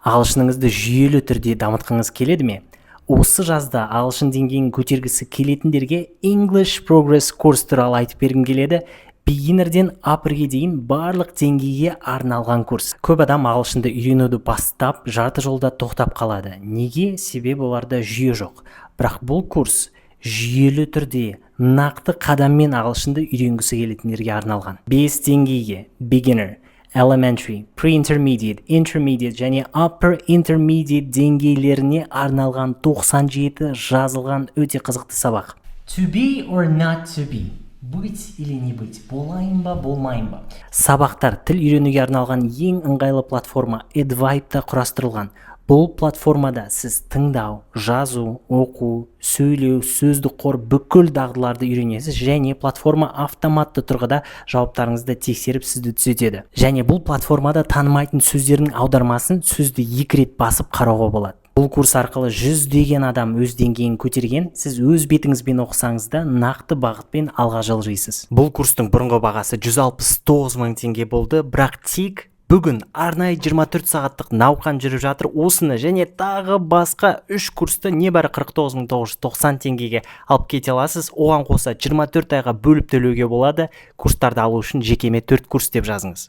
Ағылшыныңызды жүйелі түрде дамытқыңыз келеді ме? Осы жазда ағылшын деңгейін көтергісі келетіндерге English Progress курс туралы айтып бергім келеді. Beginnerден upperге дейін барлық деңгейге арналған курс. Көп адам ағылшынды үйренуді бастап, жарты жолда тоқтап қалады. Неге? Себебі оларда жүйе жоқ. Бірақ бұл курс жүйелі түрде нақты қадаммен ағылшынды үйренгісі келетіндерге арналған. 5 деңгейге: beginner, elementary, pre-intermediate, intermediate және upper intermediate деңгейлеріне арналған 97 жазылған өте қызықты сабақ. To be or not to be? Быть или не быть? Болайын ба, болмайын ба? Сабақтар тіл үйренуге арналған ең ыңғайлы платформа Edvibe-да құрастырылған. Бұл платформада сіз тыңдау, жазу, оқу, сөйлеу, сөздік қор бүкіл дағдыларды үйренесіз, және платформа автоматты тұрғыда жауаптарыңызды тексеріп сізді түзетеді. Және бұл платформада танымайтын сөздердің аудармасын сөзді 2 рет басып қарауға болады. Бұл курс арқылы жүздеген адам өз деңгейін көтерген, сіз өз бетіңізбен оқысаңыз да нақты бағытпен алға жылжисыз. Бұл курстың бұрынғы бағасы 169 мың теңге болды, бірақ тек бүгін арнайы 24 сағаттық науқан жүріп жатыр. Осыны және тағы басқа 3 курсты небәрі 49.990 теңгеге алып кете аласыз. Оған қоса 24 айға бөліп төлеуге болады. Курстарды алу үшін жекеме 4 курс деп жазыңыз.